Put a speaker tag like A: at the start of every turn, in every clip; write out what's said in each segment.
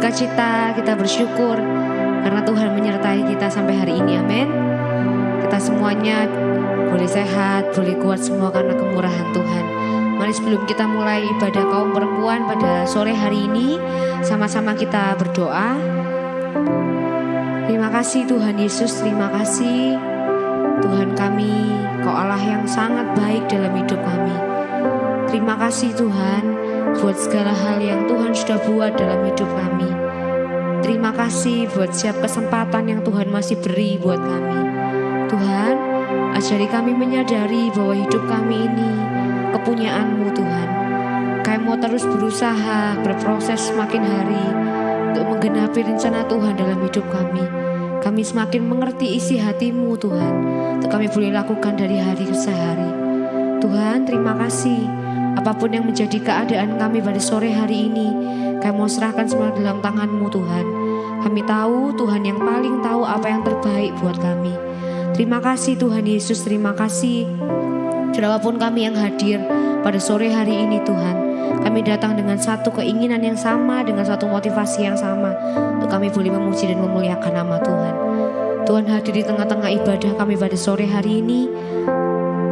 A: sukacita, kita bersyukur karena Tuhan menyertai kita sampai hari ini, amin. Kita semuanya boleh sehat, boleh kuat semua karena kemurahan Tuhan. Mari sebelum kita mulai ibadah kaum perempuan pada sore hari ini, sama-sama kita berdoa. Terima kasih Tuhan Yesus, terima kasih Tuhan kami, Kau Allah yang sangat baik dalam hidup kami. Terima kasih Tuhan buat segala hal yang Tuhan sudah buat dalam hidup kami. Terima kasih buat setiap kesempatan yang Tuhan masih beri buat kami. Tuhan, ajari kami menyadari bahwa hidup kami ini kepunyaan-Mu Tuhan. Kami mau terus berusaha, berproses semakin hari untuk menggenapi rencana Tuhan dalam hidup kami. Kami semakin mengerti isi hati-Mu Tuhan, untuk kami boleh lakukan dari hari ke hari. Tuhan, terima kasih. Apapun yang menjadi keadaan kami pada sore hari ini, kami mau serahkan semua dalam tangan-Mu Tuhan. Kami tahu Tuhan yang paling tahu apa yang terbaik buat kami. Terima kasih Tuhan Yesus, terima kasih. Siapapun kami yang hadir pada sore hari ini Tuhan, kami datang dengan satu keinginan yang sama, dengan satu motivasi yang sama, untuk kami boleh memuji dan memuliakan nama Tuhan. Tuhan hadir di tengah-tengah ibadah kami pada sore hari ini.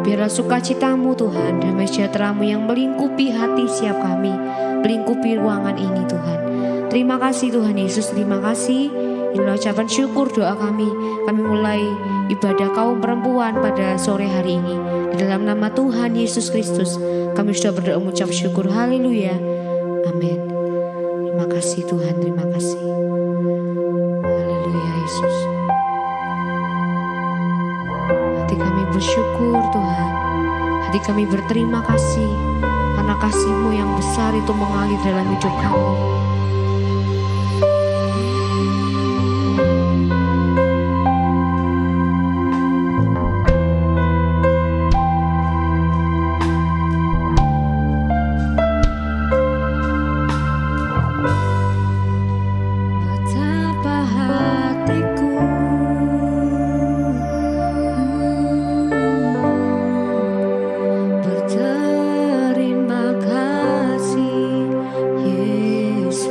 A: Biarlah sukacita-Mu Tuhan, damai sejahtera-Mu yang melingkupi hati setiap kami, melingkupi ruangan ini Tuhan. Terima kasih Tuhan Yesus, terima kasih. Inilah ucapan syukur doa kami. Kami mulai ibadah kaum perempuan pada sore hari ini. Di dalam nama Tuhan Yesus Kristus, kami sudah berdoa mengucap syukur. Haleluya. Amin. Terima kasih Tuhan, terima kasih. Haleluya Yesus. Hati kami bersyukur Tuhan. Hati kami berterima kasih karena kasih-Mu yang besar itu mengalir dalam hidup kami. Terima kasih Yesus.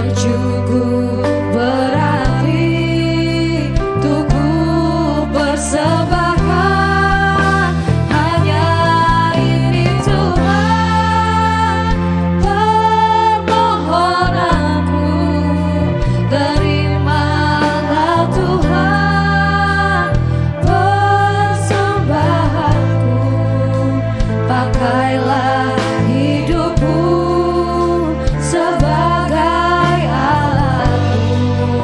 A: yang cukup berarti untuk ku persembahkan. Hanya ini Tuhan permohonanku, terimalah Tuhan persembahanku. Pakailah hidupku sebagai alatmu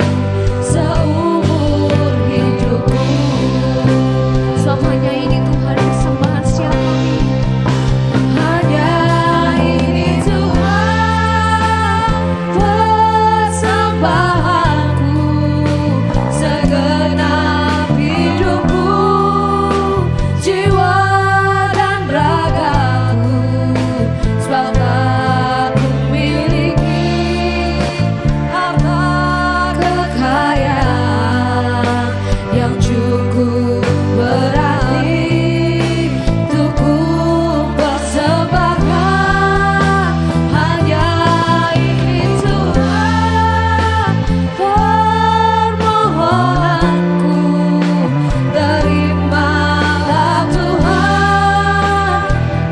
A: seumur hidupku. Semuanya ini Tuhan persembahan setiap kami. Hanya ini Tuhan persembahanku, segenap hidupku, jiwa dan ragaku, sebab tak ku miliki harta kekayaan yang cukup berarti untuk ku persembahkan. Hanya ini Tuhan permohonanku, terimalah Tuhan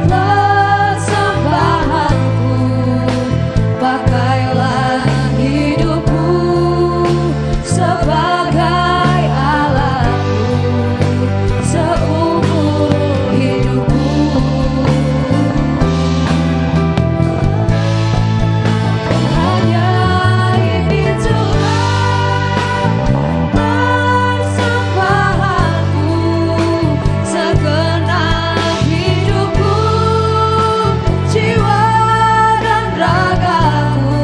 A: persembahanku. Pakailah hidupku sebagai alatmu seumur hidupku. Hanya ini Tuhan persembahanku, segenap hidupku, jiwa dan ragaku,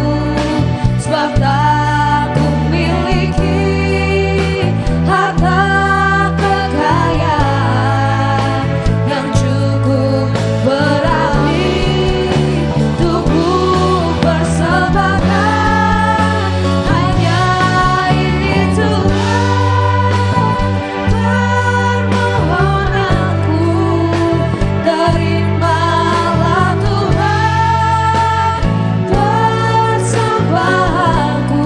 A: sebab tak ku miliki harta kekayaan yang cukup berarti untuk ku persembahkan. Hanya ini Tuhan permohonanku, terimalah Tuhan persembahanku.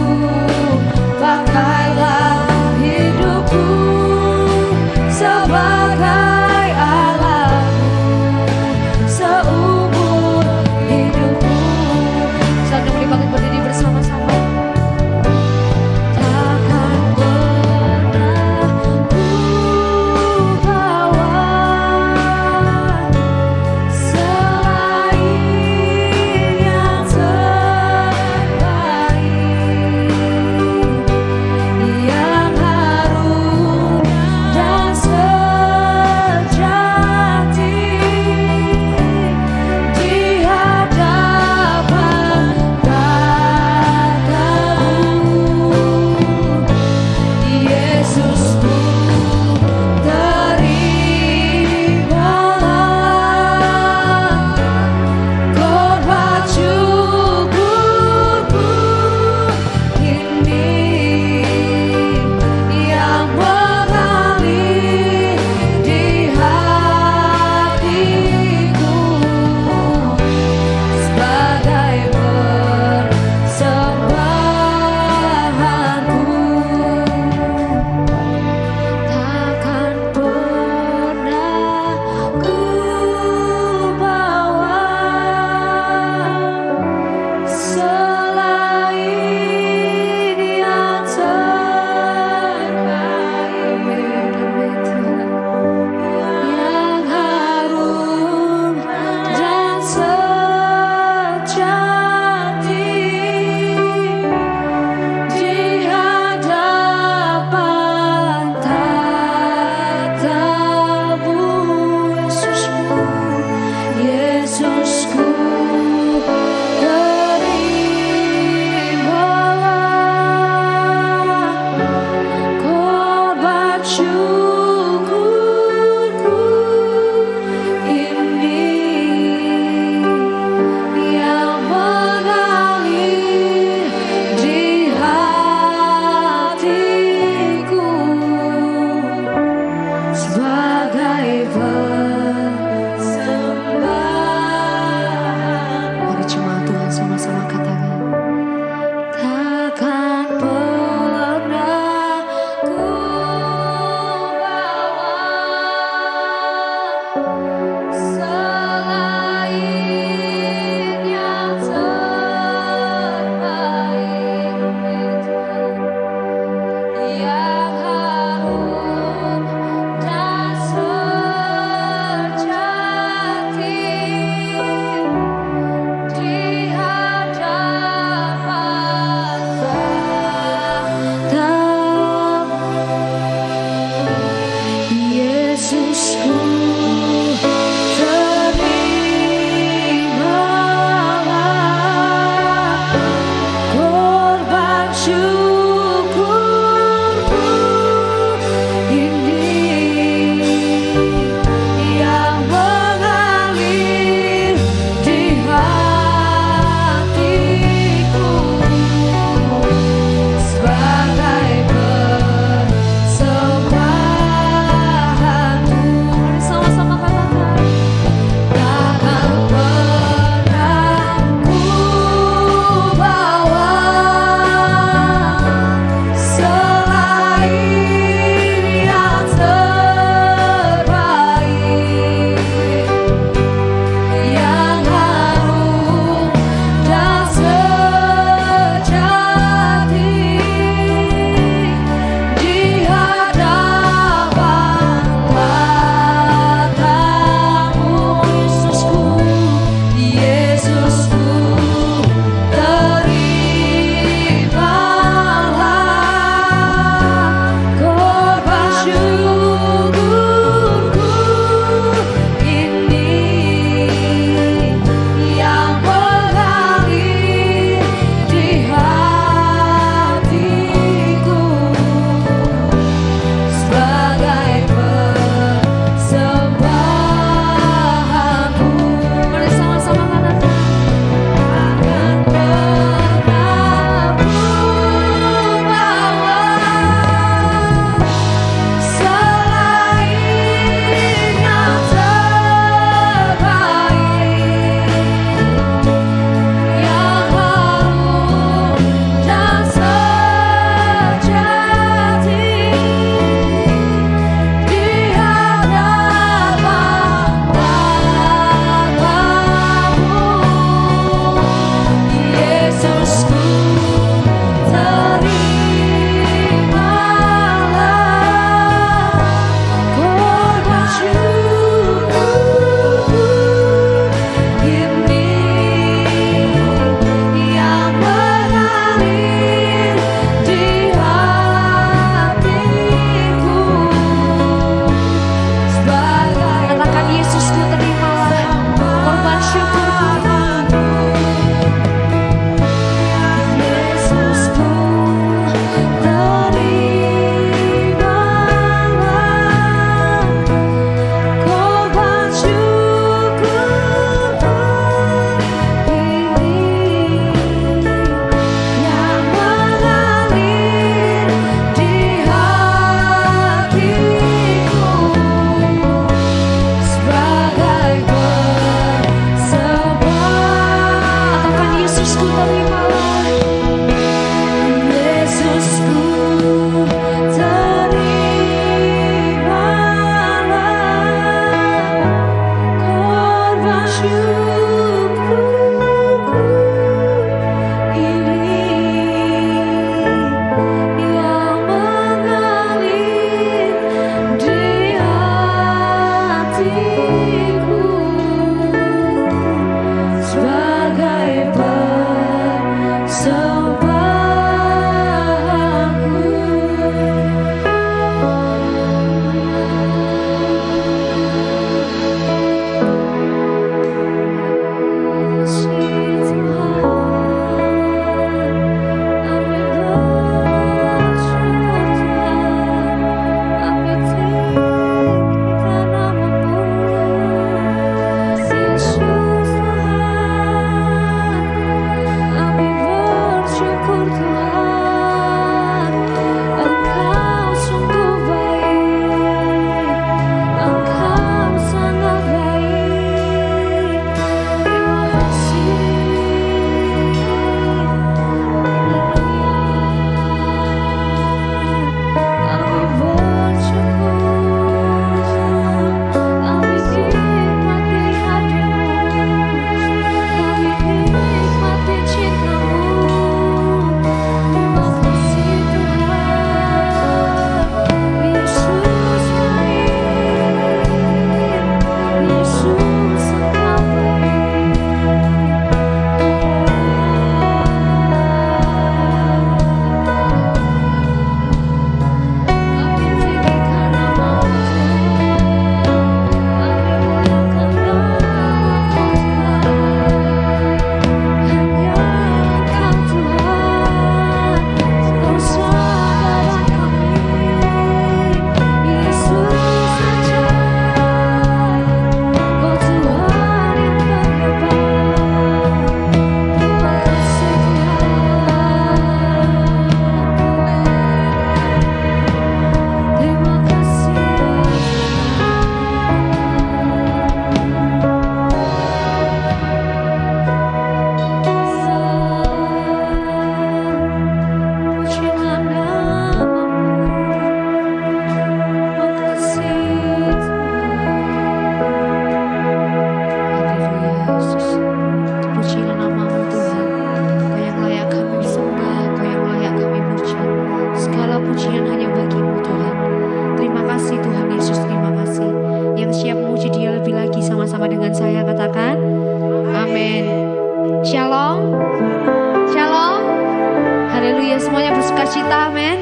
A: Haleluya, semuanya bersukacita, amin.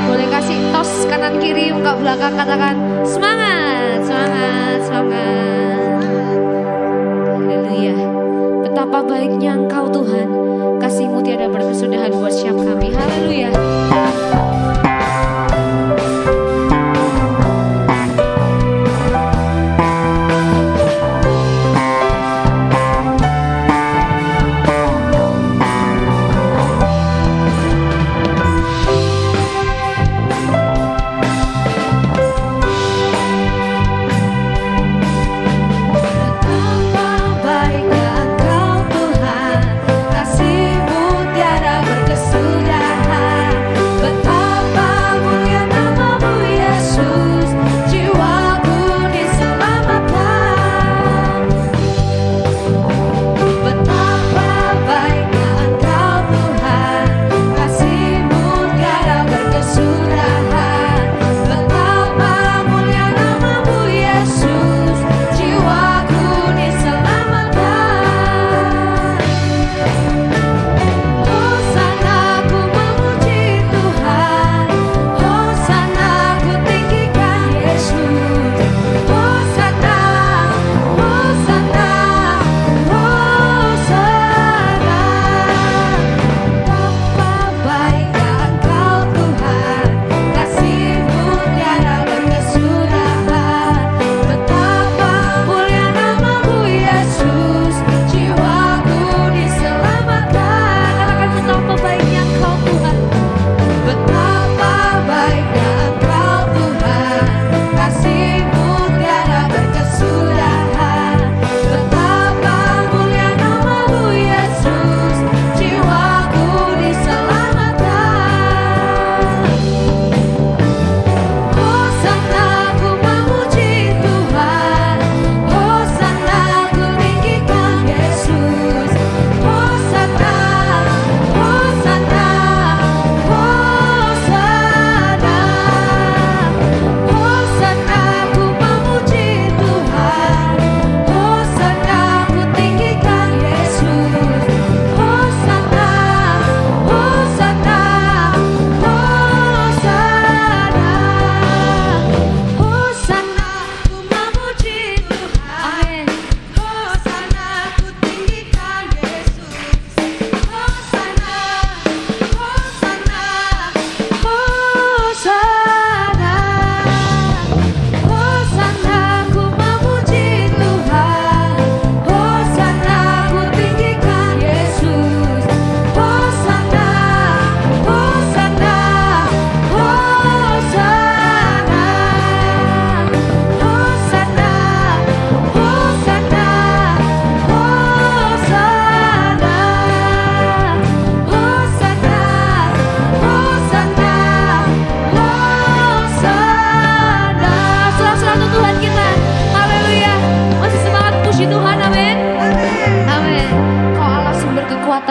A: Boleh kasih tos kanan kiri, muka belakang, katakan semangat, semangat, semangat. Haleluya. Betapa baiknya Engkau Tuhan, kasih-Mu tiada berkesudahan buat setiap kami. Haleluya.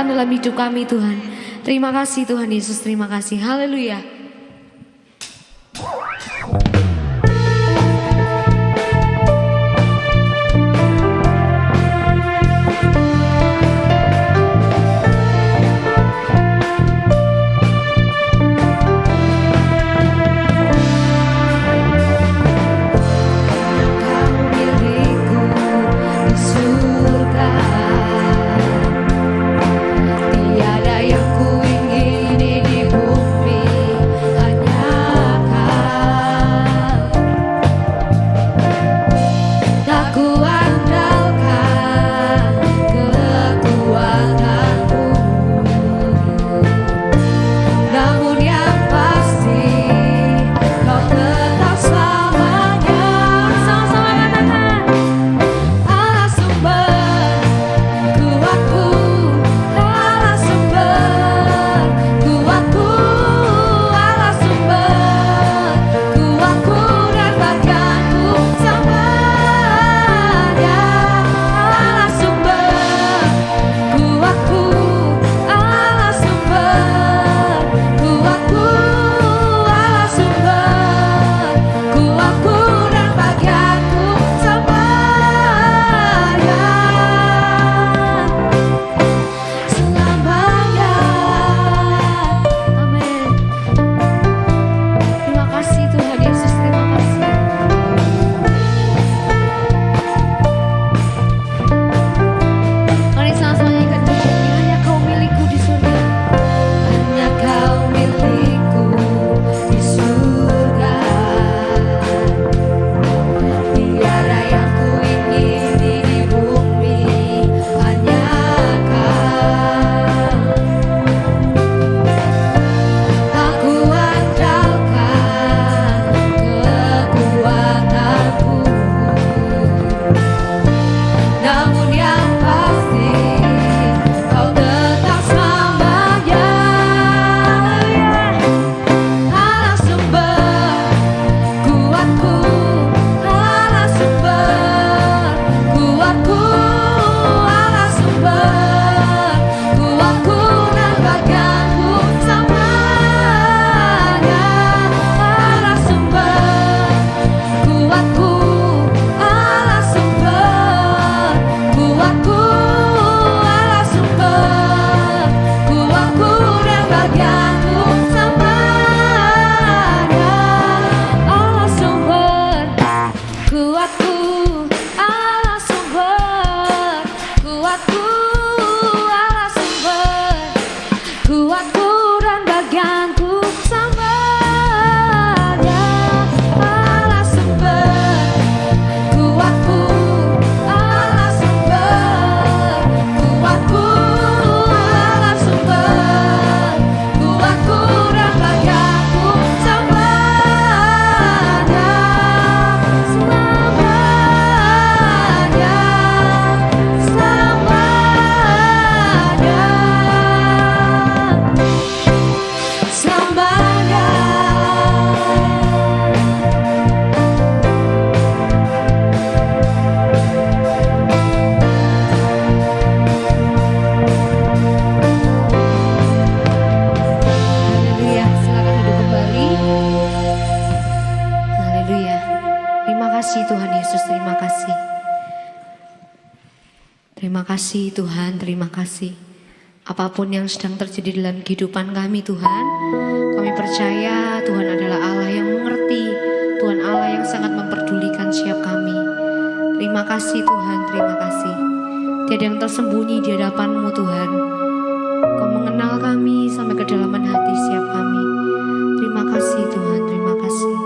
A: Dalam hidup kami Tuhan. Terima kasih Tuhan Yesus, terima kasih. Haleluya.
B: Tiada yang ku ingini di bumi
A: kasih Tuhan, terima kasih. Apapun yang sedang terjadi dalam kehidupan kami Tuhan, kami percaya Tuhan adalah Allah yang mengerti, Tuhan Allah yang sangat memperdulikan setiap kami. Terima kasih Tuhan, terima kasih. Tiada yang tersembunyi di hadapan-Mu Tuhan. Kau mengenal kami sampai kedalaman hati setiap kami. Terima kasih Tuhan, terima kasih.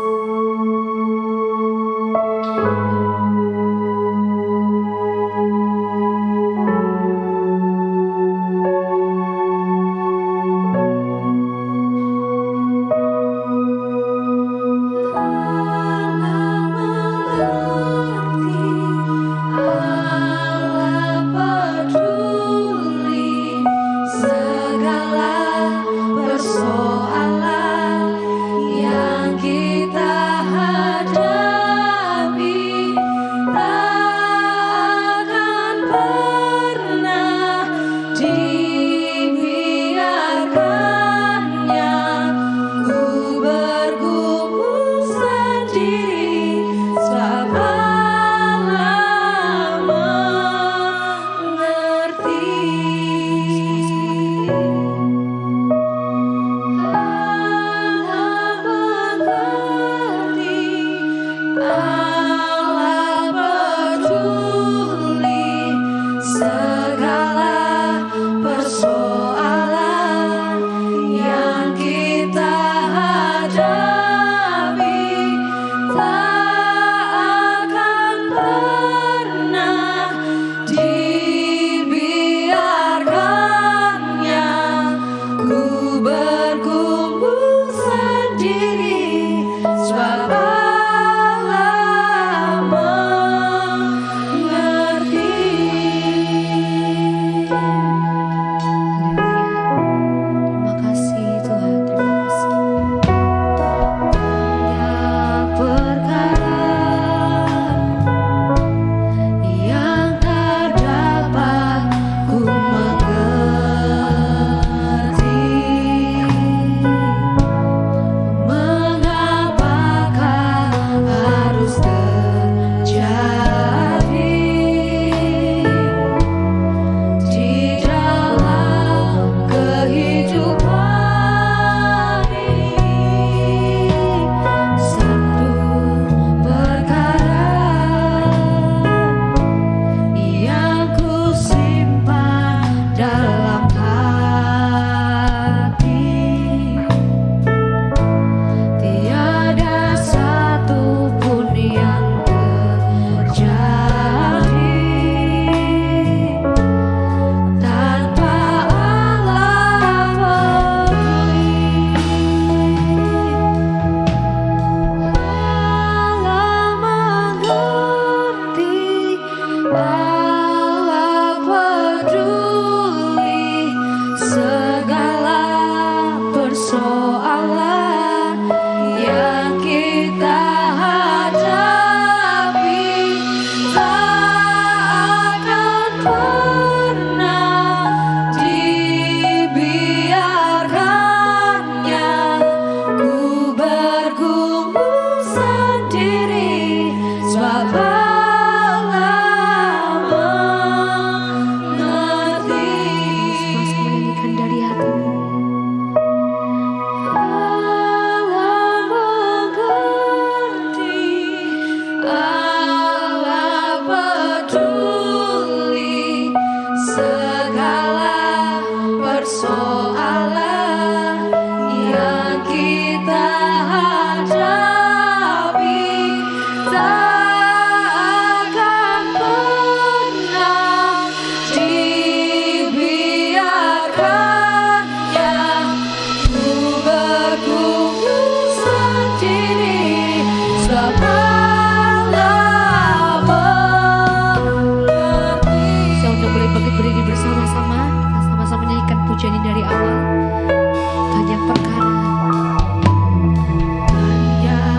B: Banyak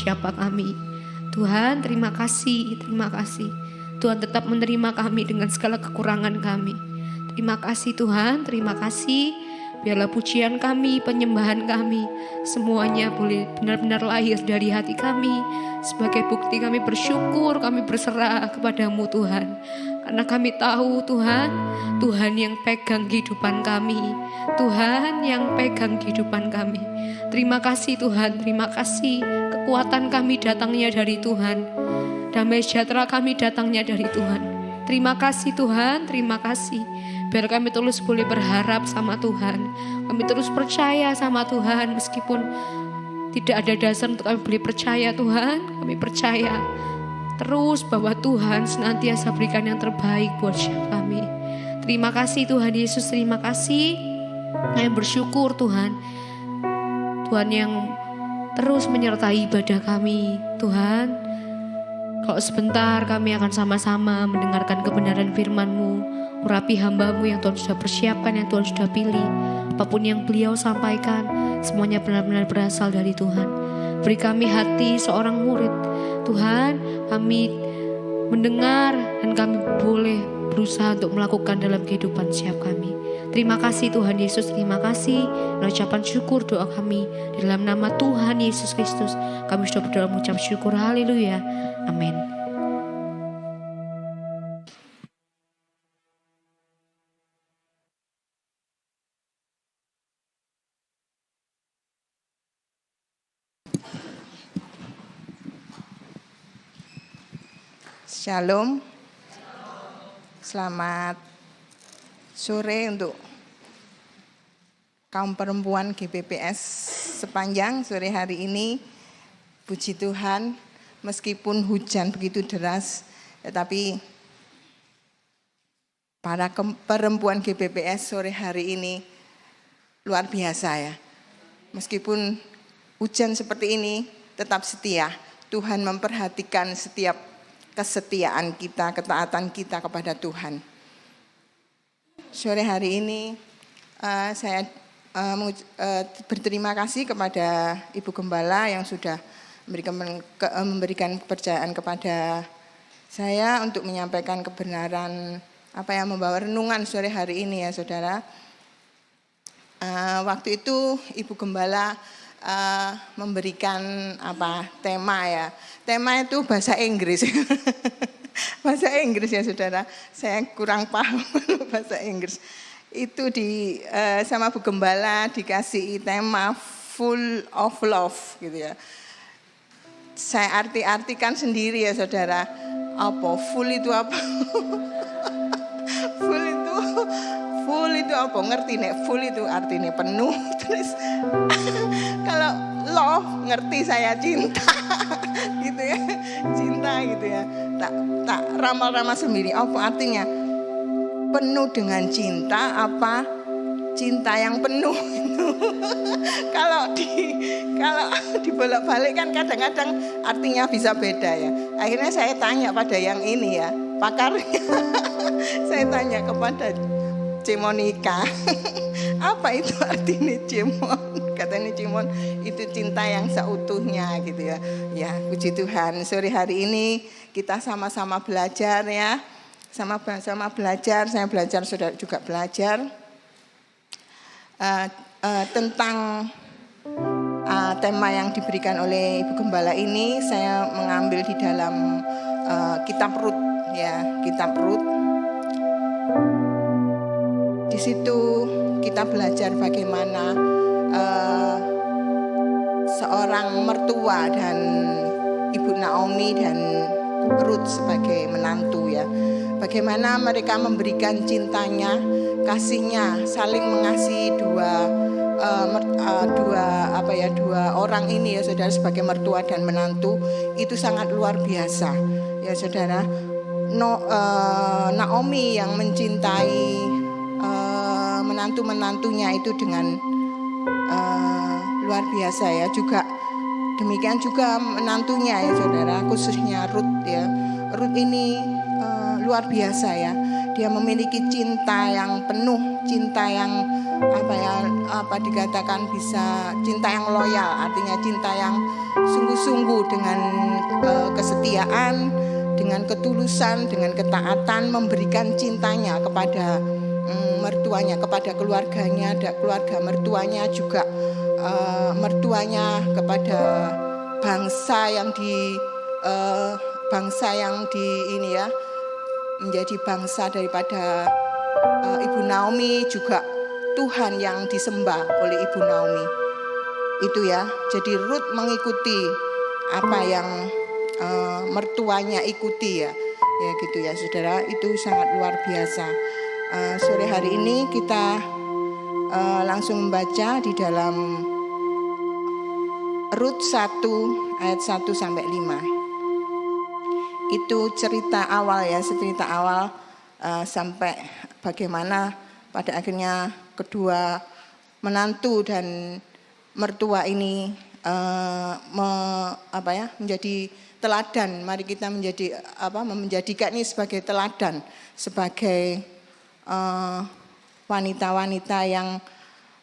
A: siapa kami. Tuhan, terima kasih, terima kasih. Tuhan tetap menerima kami dengan segala kekurangan kami. Terima kasih Tuhan, terima kasih. Biarlah pujian kami, penyembahan kami, semuanya boleh benar-benar lahir dari hati kami. Sebagai bukti kami bersyukur, kami berserah kepadamu Tuhan. Karena kami tahu Tuhan, Tuhan yang pegang kehidupan kami. Tuhan yang pegang kehidupan kami. Terima kasih Tuhan, terima kasih. Kekuatan kami datangnya dari Tuhan. Damai sejahtera kami datangnya dari Tuhan. Terima kasih Tuhan, terima kasih. Biar kami terus boleh berharap sama Tuhan. Kami terus percaya sama Tuhan meskipun tidak ada dasar untuk kami boleh percaya Tuhan. Kami percaya terus bahwa Tuhan senantiasa berikan yang terbaik buat setiap kami. Terima kasih Tuhan Yesus, terima kasih. Kami bersyukur Tuhan. Tuhan yang terus menyertai ibadah kami. Tuhan, kalau sebentar kami akan sama-sama mendengarkan kebenaran firman-Mu. Urapi hamba-Mu yang Tuhan sudah persiapkan, yang Tuhan sudah pilih. Apapun yang beliau sampaikan, semuanya benar-benar berasal dari Tuhan. Beri kami hati seorang murid. Tuhan, kami mendengar dan kami boleh berusaha untuk melakukan dalam kehidupan setiap kami. Terima kasih Tuhan Yesus, terima kasih. Ucapan syukur doa kami dalam nama Tuhan Yesus Kristus. Kami sudah berdoa mengucap syukur, haleluya, amin.
B: Shalom. Selamat sore untuk kaum perempuan GBPS sepanjang sore hari ini. Puji Tuhan, meskipun hujan begitu deras, tetapi para perempuan GBPS sore hari ini luar biasa ya. Meskipun hujan seperti ini, tetap setia. Tuhan memperhatikan setiap kesetiaan kita, ketaatan kita kepada Tuhan. Sore hari ini saya berterima kasih kepada Ibu Gembala yang sudah memberikan kepercayaan kepada saya untuk menyampaikan kebenaran membawa renungan sore hari ini ya saudara. Waktu itu Ibu Gembala memberikan tema ya. Tema itu bahasa Inggris. Bahasa Inggris ya saudara. Saya kurang paham bahasa Inggris. Itu sama Bu Gembala dikasih tema full of love gitu ya. Saya artikan sendiri ya saudara. Apa full itu apa? Full itu apa? Ngerti nek? Full itu artinya penuh. Terus kalau love ngerti saya cinta gitu ya. Cinta gitu ya. Tak ramal-ramal sendiri. Apa artinya? Penuh dengan cinta apa? Cinta yang penuh itu. Kalau dibolak-balik kan kadang-kadang artinya bisa beda ya. Akhirnya saya tanya pada yang ini ya, pakarnya. Saya tanya kepada Cimonika, apa itu artinya Cimon? Katanya Cimon itu cinta yang seutuhnya gitu ya. Ya, puji Tuhan. Sore hari ini kita sama-sama belajar ya. Sama-sama belajar, saya belajar, saudara juga belajar tentang tema yang diberikan oleh Ibu Gembala ini. Saya mengambil di dalam kitab Rut ya, kitab Rut. Di situ kita belajar bagaimana seorang mertua dan Ibu Naomi dan Rut sebagai menantu ya. Bagaimana mereka memberikan cintanya, kasihnya, saling mengasihi dua orang ini ya saudara sebagai mertua dan menantu itu sangat luar biasa ya saudara. Naomi yang mencintai menantu-menantunya itu dengan luar biasa ya, juga demikian juga menantunya ya saudara, khususnya Rut ya. Rut ini luar biasa ya, dia memiliki cinta yang penuh, cinta yang dikatakan bisa cinta yang loyal, artinya cinta yang sungguh-sungguh dengan kesetiaan, dengan ketulusan, dengan ketaatan memberikan cintanya kepada mertuanya, kepada keluarganya, keluarga mertuanya juga mertuanya, kepada bangsa yang ini ya, menjadi bangsa daripada Ibu Naomi, juga Tuhan yang disembah oleh Ibu Naomi. Itu ya. Jadi Rut mengikuti apa yang mertuanya ikuti ya. Ya gitu ya saudara, itu sangat luar biasa. Sore hari ini kita langsung membaca di dalam Rut 1 ayat 1 sampai 5. Itu cerita awal ya, cerita awal sampai bagaimana pada akhirnya kedua menantu dan mertua ini menjadi teladan. Mari kita menjadikan ini sebagai teladan, sebagai wanita-wanita yang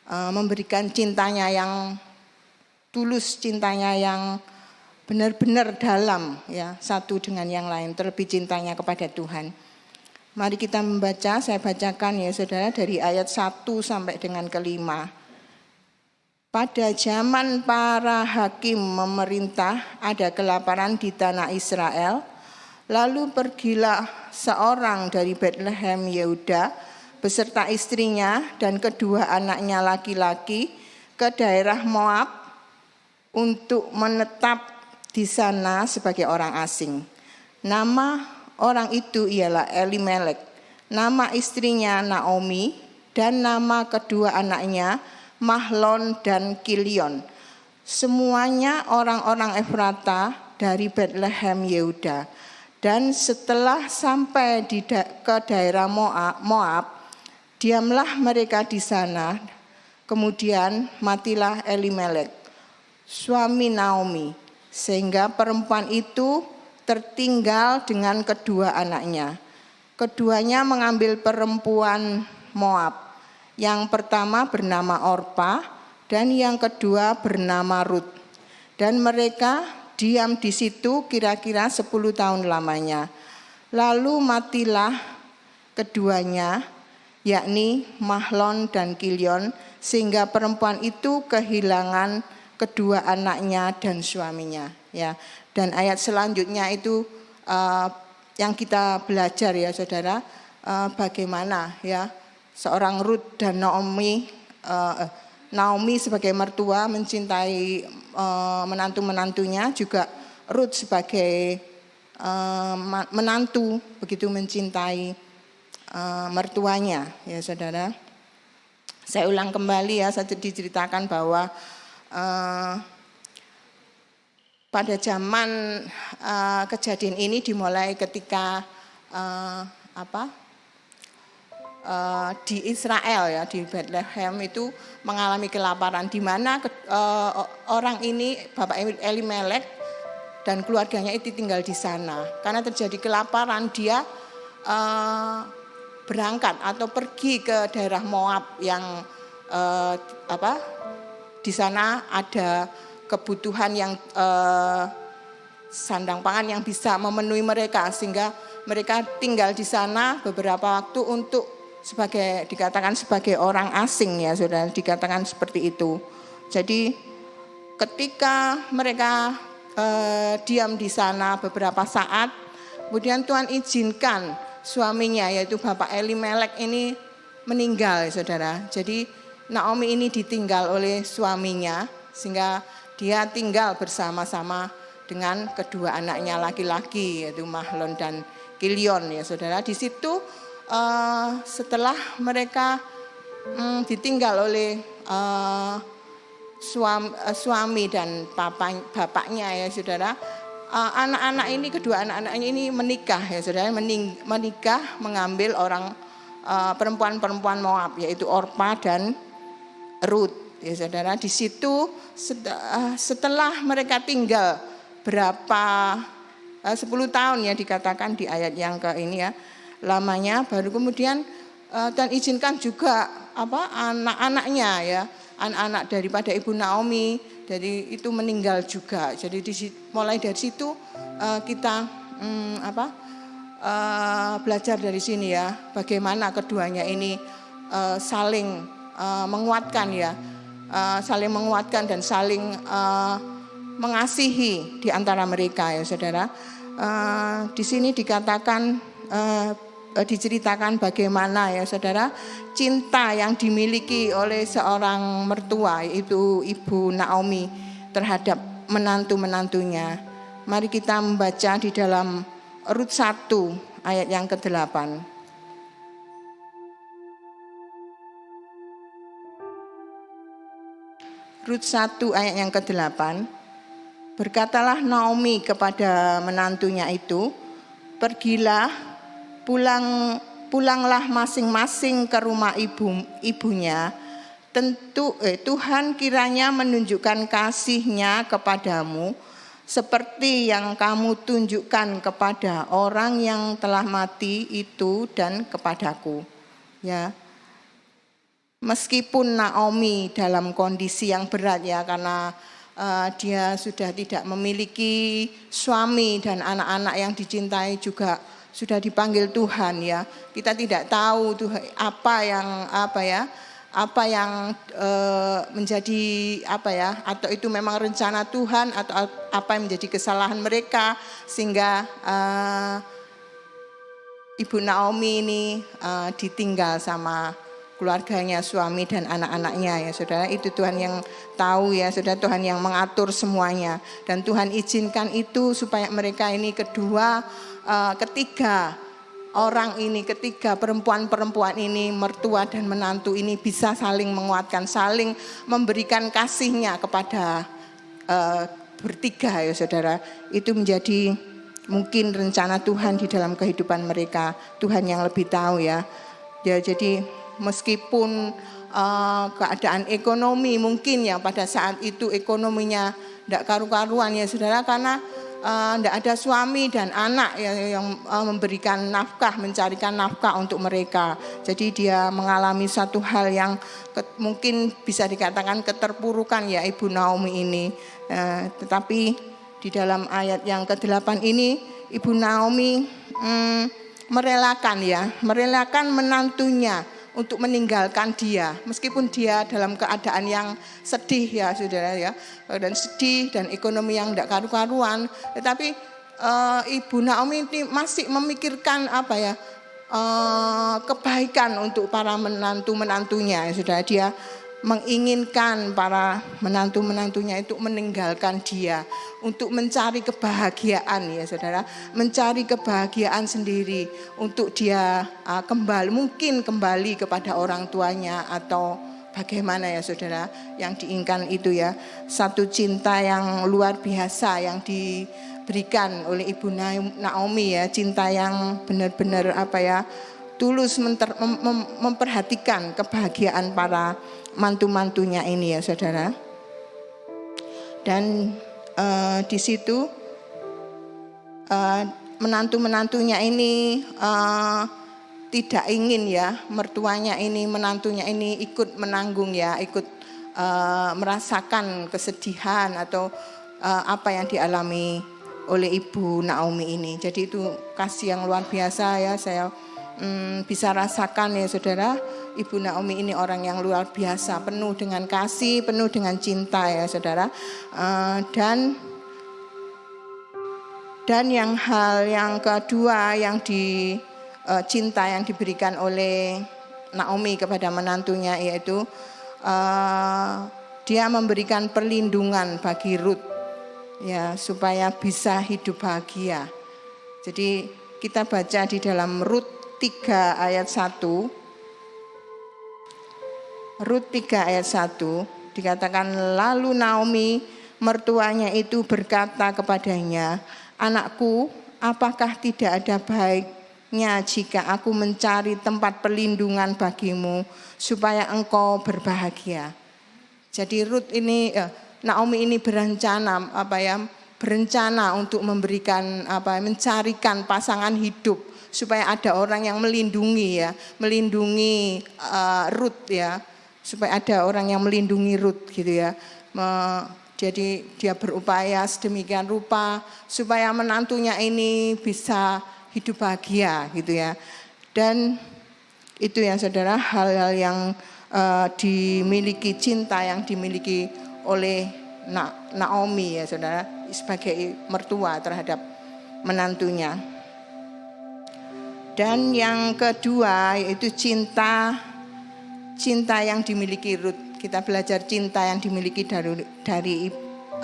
B: memberikan cintanya yang tulus, cintanya yang benar-benar dalam ya, satu dengan yang lain, terlebih cintanya kepada Tuhan. Mari kita membaca, saya bacakan ya saudara dari ayat 1 sampai dengan ke-5. Pada zaman para hakim memerintah, ada kelaparan di tanah Israel. Lalu pergilah seorang dari Bethlehem Yehuda beserta istrinya dan kedua anaknya laki-laki ke daerah Moab untuk menetap di sana sebagai orang asing. Nama orang itu ialah Elimelek, nama istrinya Naomi, dan nama kedua anaknya Mahlon dan Kilion. Semuanya orang-orang Efrata dari Bethlehem Yehuda. Dan setelah sampai ke daerah Moab, diamlah mereka di sana. Kemudian matilah Elimelek, suami Naomi, sehingga perempuan itu tertinggal dengan kedua anaknya. Keduanya mengambil perempuan Moab. Yang pertama bernama Orpa dan yang kedua bernama Rut. Dan mereka diam di situ kira-kira 10 tahun lamanya. Lalu matilah keduanya, yakni Mahlon dan Kilion, sehingga perempuan itu kehilangan kedua anaknya dan suaminya. Ya. Dan ayat selanjutnya itu yang kita belajar ya saudara, bagaimana ya seorang Rut dan Naomi sebagai mertua mencintai menantu-menantunya, juga Rut sebagai menantu begitu mencintai mertuanya ya saudara. Saya ulang kembali ya, saya diceritakan bahwa pada zaman kejadian ini dimulai ketika di Israel ya, di Bethlehem itu mengalami kelaparan, di mana orang ini Bapak Elimelek dan keluarganya itu tinggal di sana. Karena terjadi kelaparan, dia berangkat atau pergi ke daerah Moab yang di sana ada kebutuhan yang sandang pangan yang bisa memenuhi mereka, sehingga mereka tinggal di sana beberapa waktu untuk dikatakan sebagai orang asing ya saudara, dikatakan seperti itu. Jadi ketika mereka diam di sana beberapa saat, kemudian Tuhan izinkan suaminya yaitu Bapak Elimelek ini meninggal ya saudara. Jadi Naomi ini ditinggal oleh suaminya sehingga dia tinggal bersama-sama dengan kedua anaknya laki-laki yaitu Mahlon dan Kilion ya saudara. Di situ setelah mereka ditinggal oleh suami dan bapaknya ya saudara, anak-anak ini, kedua anak-anaknya ini menikah ya saudara, menikah mengambil orang perempuan-perempuan Moab yaitu Orpa dan Rut ya saudara. Di situ setelah mereka tinggal 10 tahun ya dikatakan di ayat yang ke ini ya lamanya, baru kemudian dan izinkan juga anak-anaknya ya, anak-anak daripada Ibu Naomi dari itu meninggal juga. Jadi mulai dari situ kita belajar dari sini ya, bagaimana keduanya ini saling menguatkan ya, saling menguatkan dan saling mengasihi di antara mereka ya saudara. Di sini dikatakan diceritakan bagaimana ya saudara cinta yang dimiliki oleh seorang mertua yaitu Ibu Naomi terhadap menantu-menantunya. Mari kita membaca di dalam Rut 1 ayat yang ke-8. Rut 1 ayat yang ke-8. Berkatalah Naomi kepada menantunya itu, pergilah, pulanglah masing-masing ke rumah ibunya. Tentu Tuhan kiranya menunjukkan kasih-Nya kepadamu seperti yang kamu tunjukkan kepada orang yang telah mati itu dan kepadaku. Ya. Meskipun Naomi dalam kondisi yang berat ya, karena dia sudah tidak memiliki suami dan anak-anak yang dicintai juga sudah dipanggil Tuhan ya. Kita tidak tahu Tuhan apa yang menjadi atau itu memang rencana Tuhan atau apa yang menjadi kesalahan mereka sehingga Ibu Naomi ini ditinggal sama keluarganya, suami dan anak-anaknya ya saudara. Itu Tuhan yang tahu ya saudara, Tuhan yang mengatur semuanya dan Tuhan izinkan itu supaya mereka ini ketiga perempuan-perempuan ini, mertua dan menantu ini bisa saling menguatkan, saling memberikan kasih-Nya kepada bertiga ya saudara. Itu menjadi mungkin rencana Tuhan di dalam kehidupan mereka. Tuhan yang lebih tahu ya. Jadi meskipun keadaan ekonomi mungkin ya pada saat itu ekonominya tidak karu-karuan ya saudara, karena tidak ada suami dan anak yang memberikan nafkah, mencarikan nafkah untuk mereka. Jadi dia mengalami satu hal yang mungkin bisa dikatakan keterpurukan ya Ibu Naomi ini. Tetapi di dalam ayat yang ke-8 ini Ibu Naomi merelakan menantunya untuk meninggalkan dia, meskipun dia dalam keadaan yang sedih ya saudara ya, dan sedih dan ekonomi yang tidak karu-karuan, tetapi Ibu Naomi ini masih memikirkan kebaikan untuk para menantu-menantunya ya saudara. Dia menginginkan para menantu-menantunya itu meninggalkan dia untuk mencari kebahagiaan ya saudara, mencari kebahagiaan sendiri untuk dia mungkin kembali kepada orang tuanya atau bagaimana ya saudara. Yang diinginkan itu ya satu cinta yang luar biasa yang diberikan oleh Ibu Naomi ya, cinta yang benar-benar tulus memperhatikan kebahagiaan para mantu-mantunya ini ya saudara. Dan di situ menantu-menantunya ini tidak ingin ya mertuanya ini, menantunya ini ikut menanggung ya, ikut merasakan kesedihan atau apa yang dialami oleh Ibu Naomi ini. Jadi itu kasih yang luar biasa ya, saya bisa rasakan ya saudara. Ibu Naomi ini orang yang luar biasa, penuh dengan kasih, penuh dengan cinta ya saudara. Dan hal yang kedua yang cinta yang diberikan oleh Naomi kepada menantunya, yaitu dia memberikan perlindungan bagi Rut ya, supaya bisa hidup bahagia. Jadi kita baca di dalam Rut 3 ayat 1. Rut 3 ayat 1 dikatakan, lalu Naomi mertuanya itu berkata kepadanya, anakku, apakah tidak ada baiknya jika aku mencari tempat perlindungan bagimu supaya engkau berbahagia. Jadi Rut ini Naomi ini berencana untuk memberikan mencarikan pasangan hidup supaya ada orang yang melindungi Rut ya, supaya ada orang yang melindungi Rut gitu ya. Jadi dia berupaya sedemikian rupa supaya menantunya ini bisa hidup bahagia gitu ya. Dan itu ya saudara, hal-hal yang dimiliki, cinta yang dimiliki oleh Naomi ya saudara, sebagai mertua terhadap menantunya. Dan yang kedua yaitu cinta yang dimiliki Ruth. Kita belajar cinta yang dimiliki dari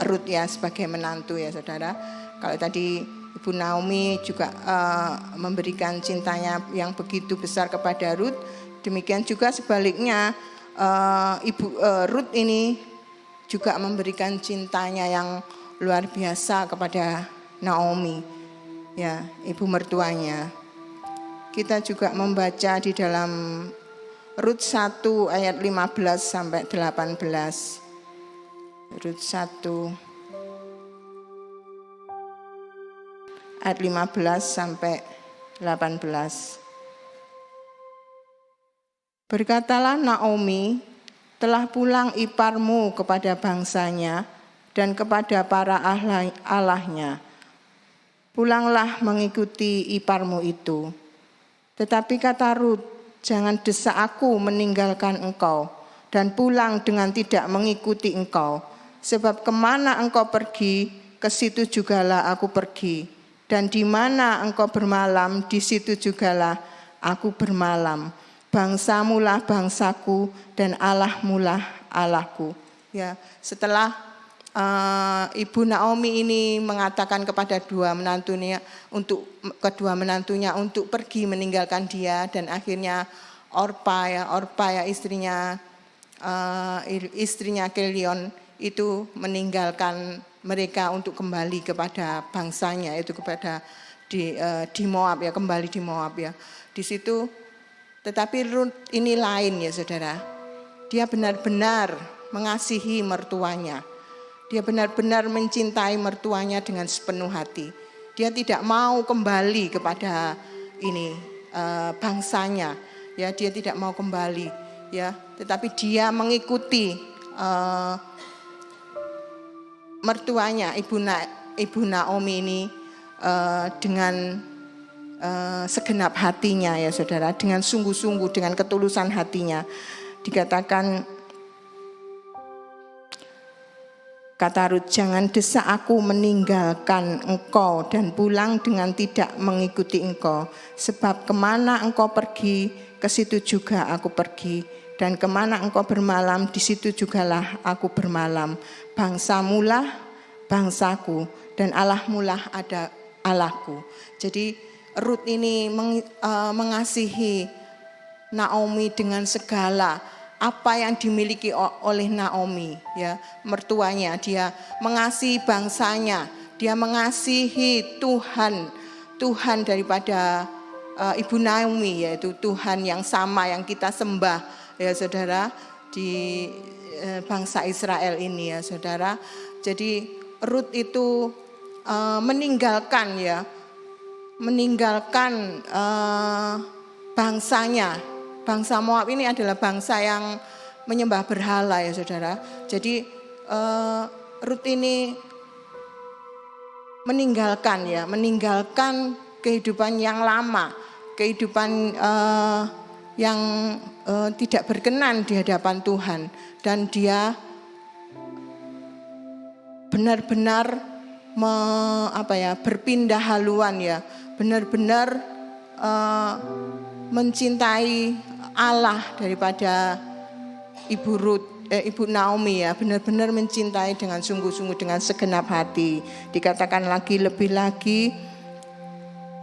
B: Ruth ya sebagai menantu ya saudara. Kalau tadi Ibu Naomi juga memberikan cintanya yang begitu besar kepada Ruth, demikian juga sebaliknya Ruth ini juga memberikan cintanya yang luar biasa kepada Naomi ya, ibu mertuanya. Kita juga membaca di dalam Rut 1 ayat 15 sampai 18. Rut 1 ayat 15 sampai 18. Berkatalah Naomi, telah pulang iparmu kepada bangsanya dan kepada para allahnya. Pulanglah mengikuti iparmu itu. Tetapi kata Rut, jangan desak aku meninggalkan engkau dan pulang dengan tidak mengikuti engkau. Sebab kemana engkau pergi, ke situ jugalah aku pergi. Dan di mana engkau bermalam, di situ jugalah aku bermalam. Bangsamulah bangsaku dan Allahmulah Allahku. Ya, setelah Ibu Naomi ini mengatakan kepada kedua menantunya untuk pergi meninggalkan dia, dan akhirnya Orpa ya istrinya Kelion itu meninggalkan mereka untuk kembali kepada bangsanya, itu kepada di Moab ya, kembali di Moab ya. Di situ tetapi Ruth ini lain ya saudara. Dia benar-benar mengasihi mertuanya. Dia benar-benar mencintai mertuanya dengan sepenuh hati. Dia tidak mau kembali kepada bangsanya, ya dia tidak mau kembali, ya. Tetapi dia mengikuti mertuanya, Ibu Naomi ini dengan segenap hatinya ya saudara, dengan sungguh-sungguh, dengan ketulusan hatinya. Dikatakan, kata Rut, jangan desak aku meninggalkan engkau dan pulang dengan tidak mengikuti engkau. Sebab kemana engkau pergi, ke situ juga aku pergi. Dan kemana engkau bermalam, di situ jugalah aku bermalam. Bangsamulah bangsaku dan Allahmulah ada Allahku. Jadi Rut ini mengasihi Naomi dengan segala apa yang dimiliki oleh Naomi ya, mertuanya. Dia mengasihi bangsanya, dia mengasihi Tuhan daripada Ibu Naomi, yaitu Tuhan yang sama yang kita sembah ya saudara di bangsa Israel ini ya saudara. Jadi Rut itu meninggalkan bangsanya. Bangsa Moab ini adalah bangsa yang menyembah berhala ya saudara. Jadi Rut ini meninggalkan kehidupan yang lama, kehidupan yang tidak berkenan di hadapan Tuhan, dan dia benar-benar berpindah haluan ya, benar-benar mencintai Allah daripada Ibu Naomi ya, benar-benar mencintai dengan sungguh-sungguh, dengan segenap hati. Dikatakan lagi, lebih lagi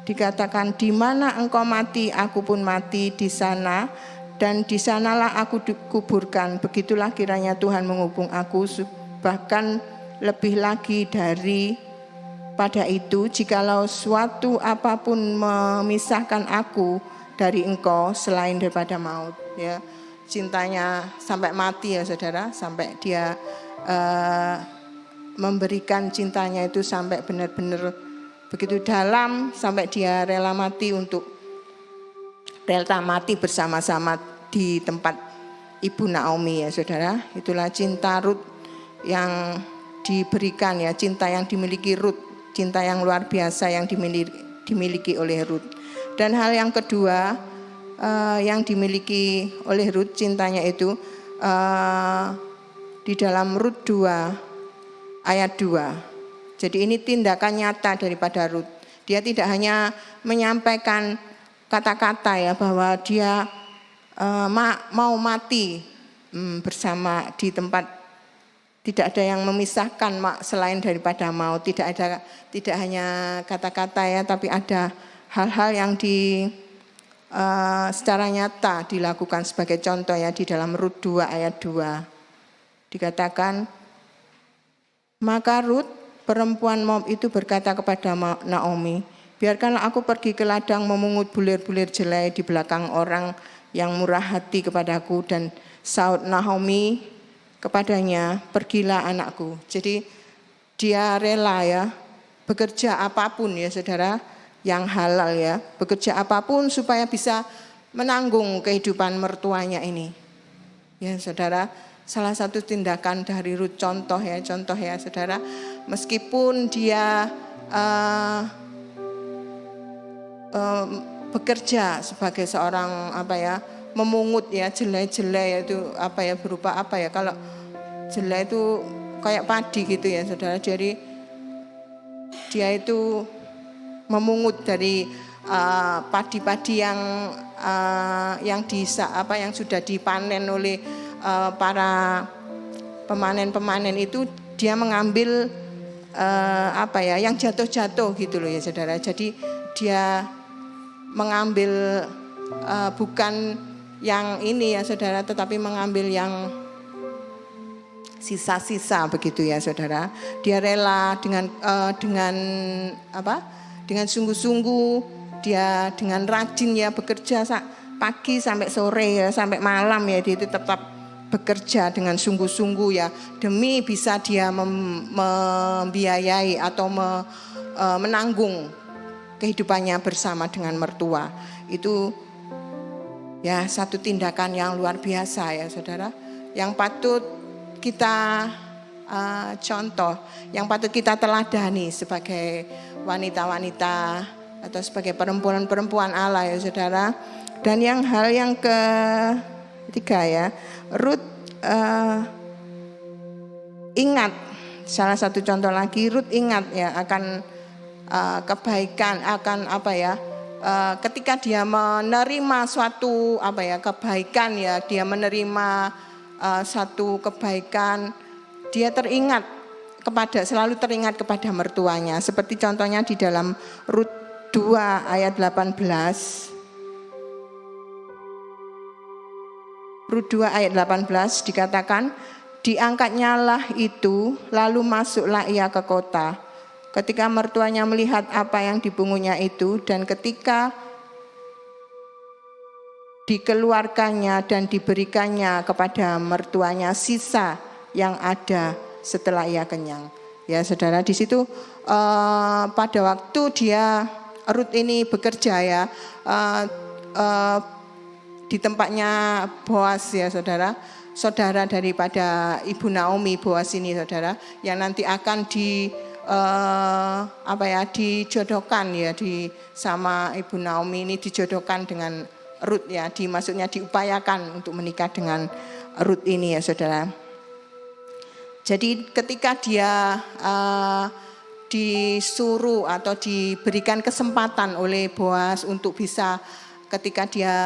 B: dikatakan, di mana engkau mati aku pun mati di sana, dan di sanalah aku dikuburkan. Begitulah kiranya Tuhan menghubung aku, bahkan lebih lagi daripada itu, jikalau suatu apapun memisahkan aku dari engkau selain daripada maut ya. Cintanya sampai mati ya saudara, sampai dia memberikan cintanya itu sampai benar-benar begitu dalam, sampai dia rela mati bersama-sama di tempat Ibu Naomi ya saudara. Itulah cinta Rut yang diberikan ya, cinta yang dimiliki Rut, cinta yang luar biasa yang dimiliki oleh Rut. Dan hal yang kedua yang dimiliki oleh Rut, cintanya itu di dalam Rut 2 ayat 2. Jadi ini tindakan nyata daripada Rut. Dia tidak hanya menyampaikan kata-kata ya bahwa dia mau mati bersama di tempat, tidak ada yang memisahkan selain daripada maut. Tidak hanya kata-kata ya, tapi ada hal-hal yang secara nyata dilakukan. Sebagai contoh ya, di dalam Rut 2 ayat 2 dikatakan, maka Rut perempuan Moab itu berkata kepada Naomi, biarkanlah aku pergi ke ladang memungut bulir-bulir jelai di belakang orang yang murah hati kepadaku. Dan saud Naomi kepadanya, pergilah anakku. Jadi dia rela ya, bekerja apapun ya saudara, yang halal ya, bekerja apapun supaya bisa menanggung kehidupan mertuanya ini. Ya saudara, salah satu tindakan dari Rut, contoh ya saudara, meskipun dia bekerja sebagai seorang memungut ya jelai-jelai itu berupa kalau jelai itu kayak padi gitu ya saudara. Jadi dia itu memungut dari padi-padi yang sudah dipanen oleh para pemanen itu. Dia mengambil yang jatuh-jatuh gitu loh ya saudara. Jadi dia mengambil bukan yang ini ya saudara, tetapi mengambil yang sisa-sisa begitu ya saudara. Dia rela dengan sungguh-sungguh, dia dengan rajin ya bekerja pagi sampai sore ya, sampai malam ya, dia itu tetap bekerja dengan sungguh-sungguh ya, demi bisa dia membiayai atau menanggung kehidupannya bersama dengan mertua. Itu ya satu tindakan yang luar biasa ya saudara, yang patut kita contoh, yang patut kita teladani sebagai wanita-wanita atau sebagai perempuan-perempuan Allah ya saudara. Dan hal yang ketiga ya, Rut ingat, salah satu contoh lagi, Rut ingat ya akan kebaikan, akan ketika dia menerima suatu kebaikan ya, dia menerima satu kebaikan, dia selalu teringat kepada mertuanya. Seperti contohnya di dalam Rut 2 ayat 18. Rut 2 ayat 18 dikatakan, diangkatnyalah itu, lalu masuklah ia ke kota. Ketika mertuanya melihat apa yang dibungutnya itu, dan ketika dikeluarkannya dan diberikannya kepada mertuanya sisa yang ada setelah ia kenyang. Ya saudara, di situ pada waktu Rut ini bekerja ya, di tempatnya Boas ya saudara, saudara daripada Ibu Naomi, Boas ini saudara, yang nanti akan dijodohkan ya sama Ibu Naomi ini, dijodohkan dengan Rut ya, maksudnya diupayakan untuk menikah dengan Rut ini ya saudara. Jadi ketika dia disuruh atau diberikan kesempatan oleh Boas untuk bisa, ketika dia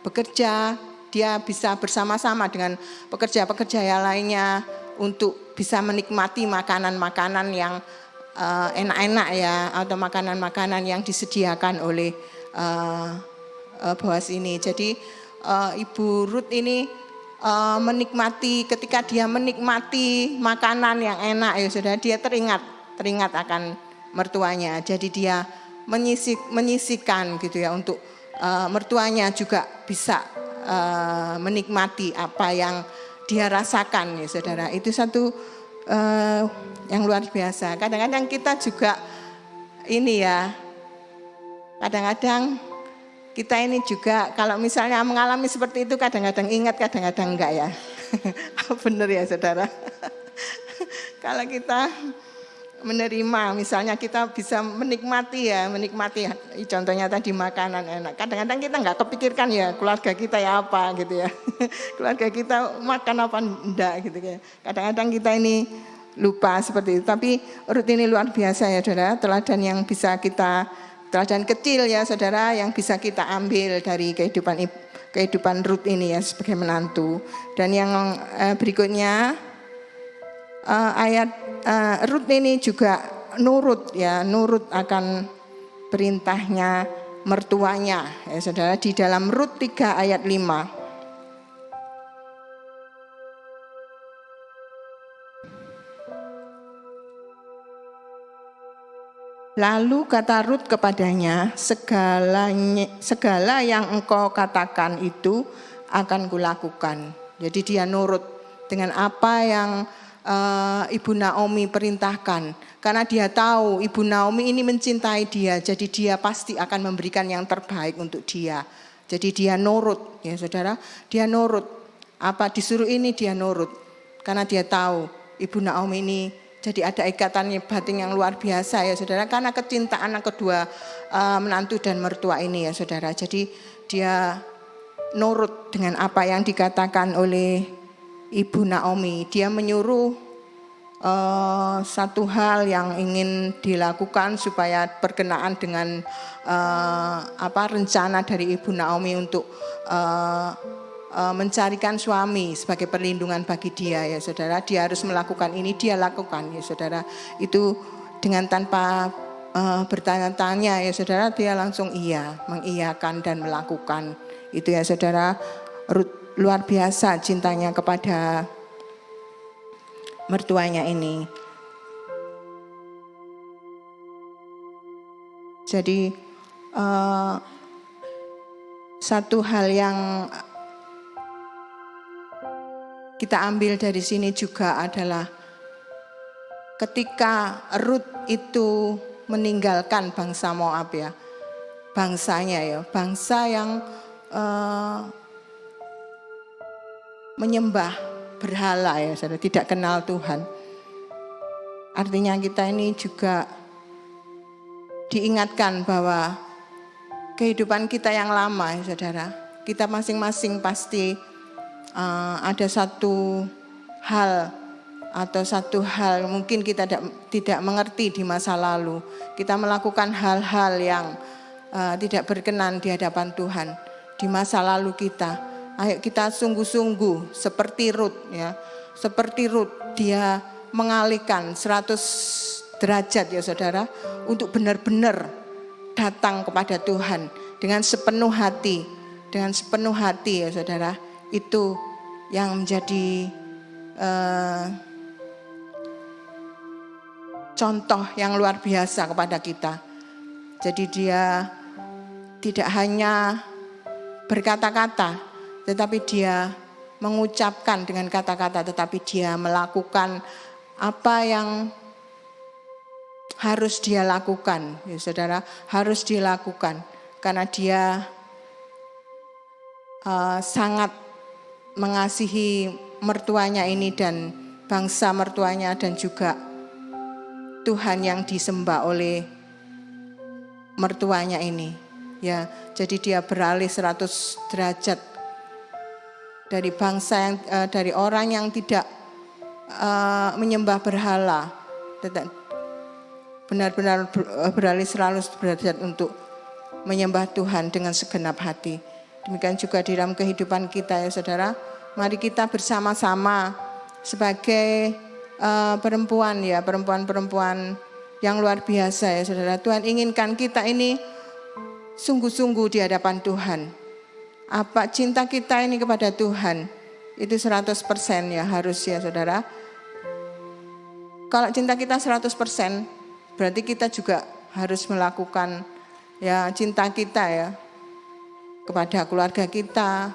B: bekerja, dia bisa bersama-sama dengan pekerja-pekerja yang lainnya untuk bisa menikmati makanan-makanan yang enak-enak ya, atau makanan-makanan yang disediakan oleh Boas ini. Jadi Ibu Rut ini menikmati, ketika dia menikmati makanan yang enak ya saudara, dia teringat akan mertuanya. Jadi dia menyisihkan gitu ya, untuk mertuanya juga bisa menikmati apa yang dia rasakan ya saudara. Itu satu yang luar biasa. Kadang-kadang kita juga ini ya, kadang-kadang kita ini juga kalau misalnya mengalami seperti itu, kadang-kadang ingat, kadang-kadang enggak ya. Benar ya saudara. Kalau kita menerima, misalnya kita bisa menikmati contohnya tadi makanan enak. Kadang-kadang kita nggak kepikirkan ya keluarga kita ya apa gitu ya. Keluarga kita makan apa enggak gitu ya. Kadang-kadang kita ini lupa seperti itu. Tapi Rut ini luar biasa ya saudara, teladan kecil ya saudara yang bisa kita ambil dari kehidupan Rut ini ya sebagai menantu. Dan yang berikutnya Rut ini juga nurut akan perintahnya mertuanya ya saudara, di dalam Rut 3 ayat 5. Lalu kata Rut kepadanya, segala yang engkau katakan itu akan kulakukan. Jadi dia nurut dengan apa yang Ibu Naomi perintahkan, karena dia tahu Ibu Naomi ini mencintai dia, jadi dia pasti akan memberikan yang terbaik untuk dia. Jadi dia nurut ya saudara, dia nurut apa disuruh ini, dia nurut karena dia tahu Ibu Naomi ini. Jadi ada ikatan batin yang luar biasa ya saudara, karena kecintaan kedua menantu dan mertua ini ya saudara. Jadi dia nurut dengan apa yang dikatakan oleh Ibu Naomi. Dia menyuruh satu hal yang ingin dilakukan supaya berkenaan dengan rencana dari Ibu Naomi untuk mencarikan suami sebagai perlindungan bagi dia ya saudara. Dia harus melakukan ini, dia lakukan ya saudara. Itu dengan tanpa bertanya-tanya ya saudara, dia langsung mengiyakan dan melakukan. Itu ya saudara, Rut luar biasa cintanya kepada mertuanya ini. Jadi satu hal yang kita ambil dari sini juga adalah ketika Rut itu meninggalkan bangsa Moab ya, bangsanya ya, bangsa yang menyembah berhala ya saudara, tidak kenal Tuhan. Artinya kita ini juga diingatkan bahwa kehidupan kita yang lama ya saudara, kita masing-masing pasti ada satu hal mungkin kita tidak mengerti di masa lalu. Kita melakukan hal-hal yang tidak berkenan di hadapan Tuhan di masa lalu kita. Ayo kita sungguh-sungguh seperti Rut ya. Seperti Rut, dia mengalihkan 100 derajat ya saudara, untuk benar-benar datang kepada Tuhan dengan sepenuh hati. Dengan sepenuh hati ya saudara. Itu yang menjadi contoh yang luar biasa kepada kita. Jadi dia tidak hanya berkata-kata, tetapi dia mengucapkan dengan kata-kata, tetapi dia melakukan apa yang harus dia lakukan. Ya saudara, harus dilakukan. Karena dia sangat mengasihi mertuanya ini dan bangsa mertuanya dan juga Tuhan yang disembah oleh mertuanya ini. Ya, jadi dia beralih 100 derajat dari bangsa yang dari orang yang tidak menyembah berhala, benar-benar beralih 100 derajat untuk menyembah Tuhan dengan segenap hati. Demikian juga di dalam kehidupan kita ya saudara. Mari kita bersama-sama sebagai perempuan-perempuan yang luar biasa ya saudara. Tuhan inginkan kita ini sungguh-sungguh di hadapan Tuhan. Apa cinta kita ini kepada Tuhan itu 100% ya harus ya saudara. Kalau cinta kita 100%, berarti kita juga harus melakukan ya cinta kita ya kepada keluarga kita,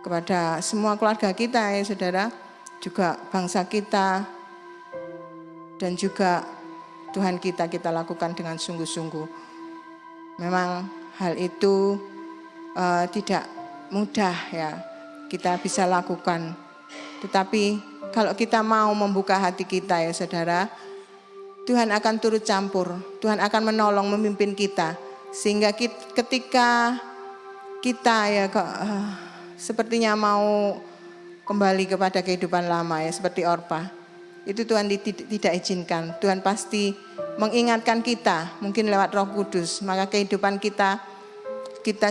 B: kepada semua keluarga kita ya saudara, juga bangsa kita, dan juga Tuhan kita lakukan dengan sungguh-sungguh. Memang hal itu tidak mudah ya kita bisa lakukan. Tetapi kalau kita mau membuka hati kita ya saudara, Tuhan akan turut campur, Tuhan akan menolong, memimpin kita. Sehingga ketika kita ya sepertinya mau kembali kepada kehidupan lama ya, seperti Orpa, itu Tuhan tidak izinkan. Tuhan pasti mengingatkan kita, mungkin lewat Roh Kudus. Maka kehidupan kita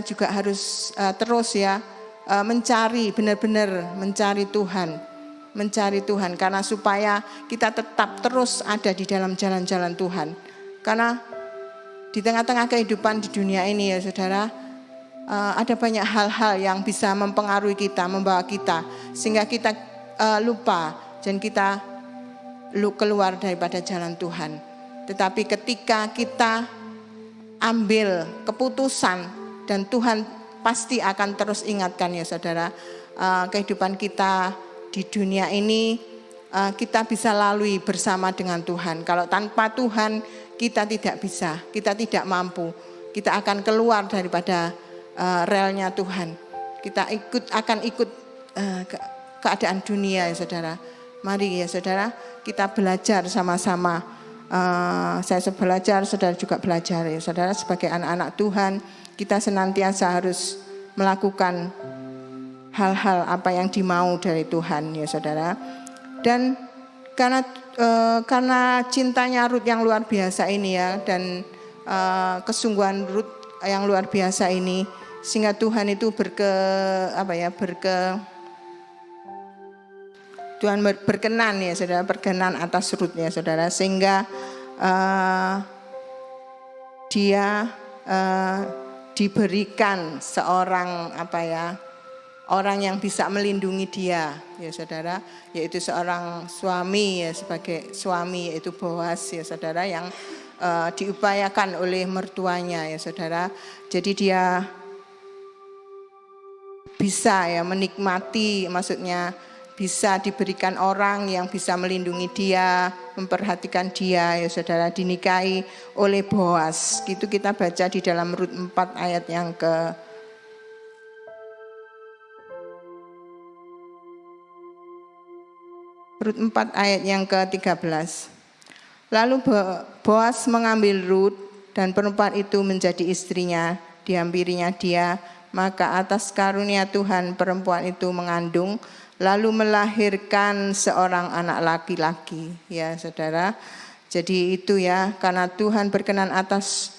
B: juga harus terus ya mencari, benar-benar mencari Tuhan, karena supaya kita tetap terus ada di dalam jalan-jalan Tuhan. Karena di tengah-tengah kehidupan di dunia ini ya saudara, ada banyak hal-hal yang bisa mempengaruhi kita, membawa kita, sehingga kita lupa dan kita keluar daripada jalan Tuhan. Tetapi ketika kita ambil keputusan, dan Tuhan pasti akan terus ingatkan ya saudara, kehidupan kita di dunia ini kita bisa lalui bersama dengan Tuhan. Kalau tanpa Tuhan kita tidak bisa, kita tidak mampu. Kita akan keluar daripada relnya Tuhan. Kita akan ikut keadaan dunia ya saudara. Mari ya saudara, kita belajar sama-sama. Saya belajar, saudara juga belajar ya saudara. Sebagai anak-anak Tuhan, kita senantiasa harus melakukan hal-hal apa yang dimau dari Tuhan ya saudara. Dan karena cintanya Ruth yang luar biasa ini ya, dan kesungguhan Ruth yang luar biasa ini, sehingga Tuhan itu Tuhan berkenan ya saudara, berkenan atas Ruth ya saudara, sehingga dia diberikan seorang orang yang bisa melindungi dia ya saudara, yaitu seorang suami ya, sebagai suami, yaitu Boaz ya saudara, yang diupayakan oleh mertuanya ya saudara. Jadi dia bisa ya menikmati, maksudnya bisa diberikan orang yang bisa melindungi dia, memperhatikan dia ya saudara, dinikahi oleh Boaz. Gitu kita baca di dalam Rut 4 ayat yang Rut 4 ayat yang ke-13. Lalu Boaz mengambil Rut dan perempuan itu menjadi istrinya, dihampirinya dia, maka atas karunia Tuhan perempuan itu mengandung, lalu melahirkan seorang anak laki-laki ya saudara. Jadi itu ya, karena Tuhan berkenan atas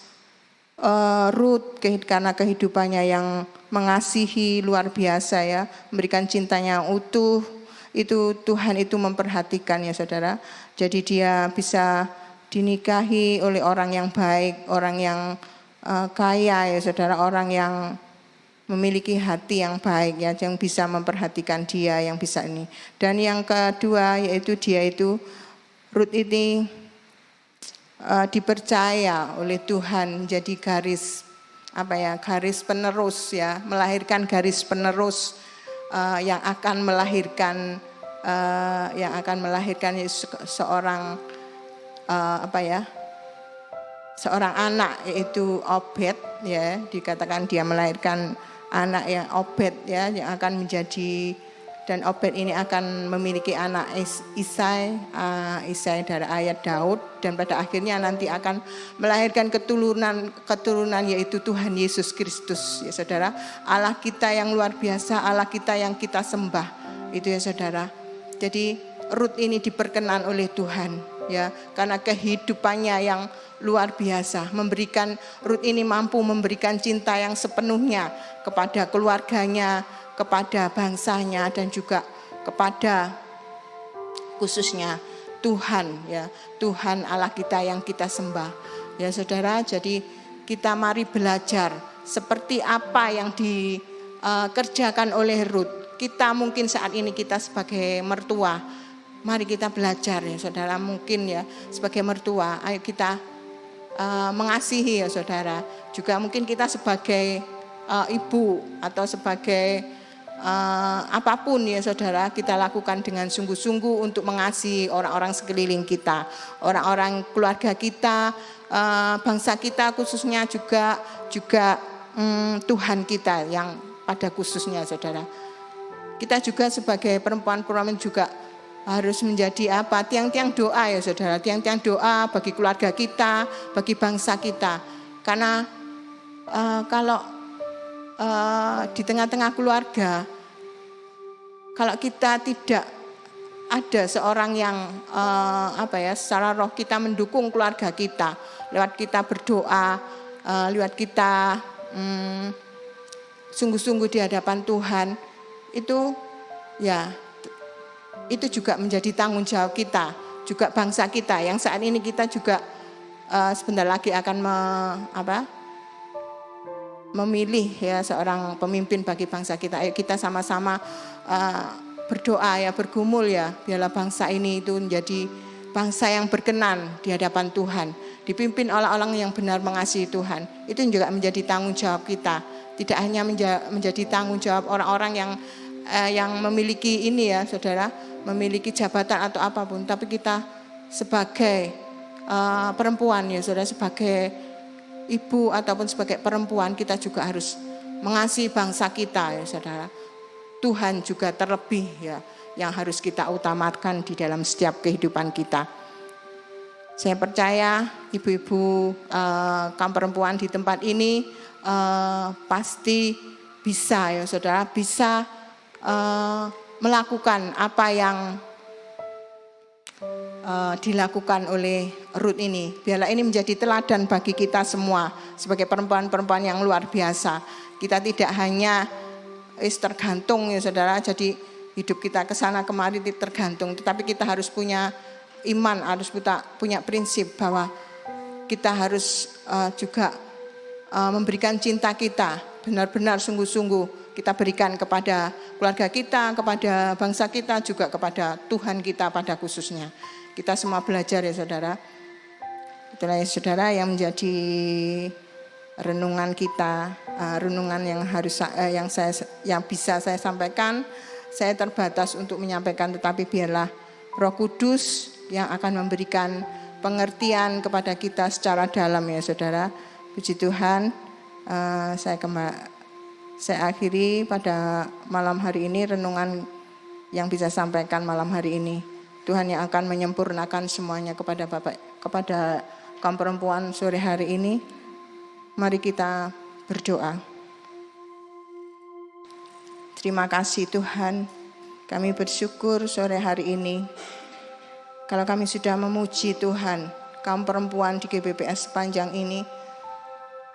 B: Rut, karena kehidupannya yang mengasihi luar biasa ya, memberikan cintanya yang utuh, itu Tuhan itu memperhatikan ya saudara. Jadi dia bisa dinikahi oleh orang yang baik, orang yang kaya ya saudara, orang yang memiliki hati yang baik ya, yang bisa memperhatikan dia, yang bisa ini. Dan yang kedua yaitu dia itu, Rut ini dipercaya oleh Tuhan jadi garis penerus ya, melahirkan garis penerus yang akan melahirkan seorang seorang anak, yaitu Obed ya, dikatakan dia melahirkan anak yang Obed ya, yang akan menjadi, dan Obed ini akan memiliki anak Isai dari ayat Daud, dan pada akhirnya nanti akan melahirkan keturunan yaitu Tuhan Yesus Kristus ya saudara. Allah kita yang luar biasa, Allah kita yang kita sembah itu ya saudara. Jadi Rut ini diperkenan oleh Tuhan ya, karena kehidupannya yang luar biasa, Rut ini mampu memberikan cinta yang sepenuhnya kepada keluarganya, kepada bangsanya, dan juga kepada khususnya Tuhan ya, Tuhan Allah kita yang kita sembah ya saudara. Jadi kita mari belajar seperti apa yang dikerjakan oleh Rut. Kita mungkin saat ini kita sebagai mertua, mari kita belajar ya saudara, mungkin ya sebagai mertua, ayo kita mengasihi ya saudara. Juga mungkin kita sebagai ibu atau sebagai apapun ya saudara, kita lakukan dengan sungguh-sungguh untuk mengasihi orang-orang sekeliling kita, orang-orang keluarga kita, bangsa kita khususnya, juga Tuhan kita yang pada khususnya saudara. Kita juga sebagai perempuan juga harus menjadi apa? Tiang-tiang doa ya saudara, tiang-tiang doa bagi keluarga kita, bagi bangsa kita. Karena kalau di tengah-tengah keluarga, kalau kita tidak ada seorang yang secara roh kita mendukung keluarga kita, lewat kita berdoa, lewat kita sungguh-sungguh di hadapan Tuhan, itu juga menjadi tanggung jawab kita, juga bangsa kita yang saat ini kita juga sebentar lagi akan memilih ya seorang pemimpin bagi bangsa kita. Ayo kita sama-sama berdoa ya, bergumul ya, biarlah bangsa ini itu menjadi bangsa yang berkenan di hadapan Tuhan, dipimpin oleh orang yang benar mengasihi Tuhan. Itu juga menjadi tanggung jawab kita, tidak hanya menjadi tanggung jawab orang-orang yang memiliki ini ya saudara, memiliki jabatan atau apapun, tapi kita sebagai perempuan ya saudara, sebagai ibu ataupun sebagai perempuan, kita juga harus mengasihi bangsa kita ya saudara. Tuhan juga terlebih ya, yang harus kita utamakan di dalam setiap kehidupan kita. Saya percaya ibu-ibu kaum perempuan di tempat ini pasti bisa ya saudara, bisa melakukan apa yang dilakukan oleh Ruth ini. Biarlah ini menjadi teladan bagi kita semua sebagai perempuan-perempuan yang luar biasa. Kita tidak hanya tergantung ya saudara, jadi hidup kita kesana kemari tergantung, tetapi kita harus punya iman, harus punya prinsip bahwa kita harus juga memberikan cinta kita benar-benar sungguh-sungguh kita berikan kepada keluarga kita, kepada bangsa kita, juga kepada Tuhan kita pada khususnya. Kita semua belajar ya saudara. Itulah ya saudara yang menjadi renungan kita, renungan yang bisa saya sampaikan. Saya terbatas untuk menyampaikan, tetapi biarlah Roh Kudus yang akan memberikan pengertian kepada kita secara dalam ya saudara. Puji Tuhan, saya akhiri pada malam hari ini renungan yang bisa sampaikan malam hari ini. Tuhan yang akan menyempurnakan semuanya kepada kaum perempuan sore hari ini. Mari kita berdoa. Terima kasih Tuhan, kami bersyukur sore hari ini. Kalau kami sudah memuji Tuhan, kaum perempuan di GBPS sepanjang ini,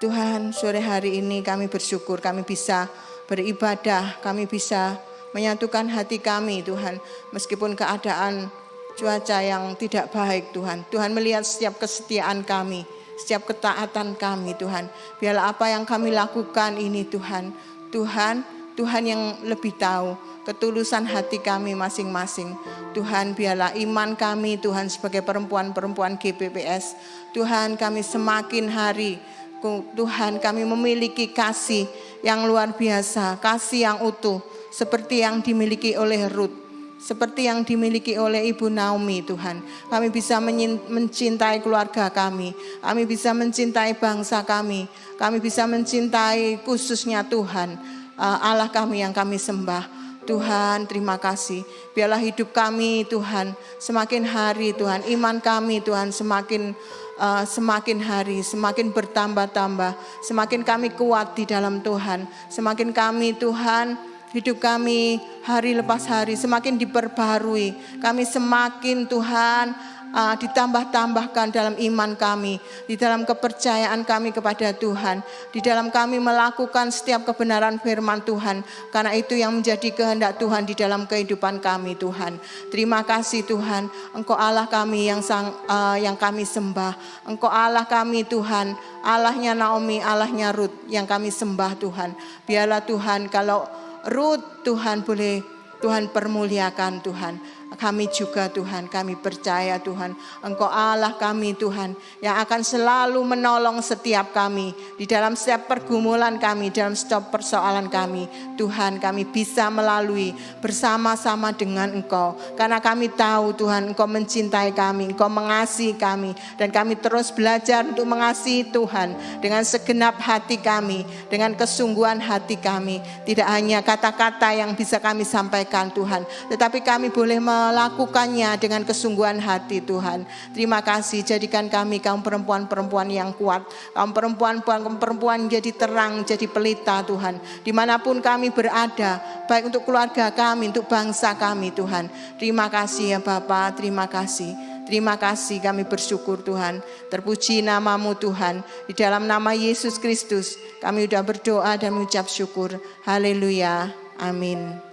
B: Tuhan sore hari ini kami bersyukur kami bisa beribadah, kami bisa menyatukan hati kami Tuhan. Meskipun keadaan cuaca yang tidak baik Tuhan, Tuhan melihat setiap kesetiaan kami, setiap ketaatan kami Tuhan. Biarlah apa yang kami lakukan ini Tuhan yang lebih tahu ketulusan hati kami masing-masing. Tuhan biarlah iman kami Tuhan sebagai perempuan-perempuan GBPS, Tuhan kami semakin hari Tuhan kami memiliki kasih yang luar biasa, kasih yang utuh seperti yang dimiliki oleh Ruth, seperti yang dimiliki oleh Ibu Naomi Tuhan. Kami bisa mencintai keluarga kami bisa mencintai bangsa kami bisa mencintai khususnya Tuhan, Allah kami yang kami sembah. Tuhan terima kasih, biarlah hidup kami Tuhan semakin hari Tuhan, iman kami Tuhan semakin hari semakin bertambah-tambah, semakin kami kuat di dalam Tuhan, semakin kami Tuhan hidup kami hari lepas hari semakin diperbaharui, kami semakin Tuhan ditambah-tambahkan dalam iman kami, di dalam kepercayaan kami kepada Tuhan, di dalam kami melakukan setiap kebenaran firman Tuhan, karena itu yang menjadi kehendak Tuhan di dalam kehidupan kami Tuhan. Terima kasih Tuhan, Engkau Allah kami yang kami sembah, Engkau Allah kami Tuhan, Allahnya Naomi, Allahnya Ruth yang kami sembah Tuhan. Biarlah Tuhan kalau Ruth Tuhan boleh Tuhan permuliakan Tuhan. Kami juga Tuhan, kami percaya Tuhan, Engkau Allah kami Tuhan yang akan selalu menolong setiap kami di dalam setiap pergumulan kami, dalam setiap persoalan kami. Tuhan kami bisa melalui bersama-sama dengan Engkau, karena kami tahu Tuhan Engkau mencintai kami, Engkau mengasihi kami, dan kami terus belajar untuk mengasihi Tuhan dengan segenap hati kami, dengan kesungguhan hati kami. Tidak hanya kata-kata yang bisa kami sampaikan Tuhan, tetapi kami boleh melakukannya dengan kesungguhan hati Tuhan. Terima kasih, jadikan kami kaum perempuan-perempuan yang kuat, kaum perempuan jadi terang, jadi pelita Tuhan. Dimanapun kami berada, baik untuk keluarga kami, untuk bangsa kami Tuhan. Terima kasih ya Bapa, terima kasih. Terima kasih, kami bersyukur Tuhan. Terpuji nama-Mu Tuhan. Di dalam nama Yesus Kristus kami sudah berdoa dan mengucap syukur. Haleluya. Amin.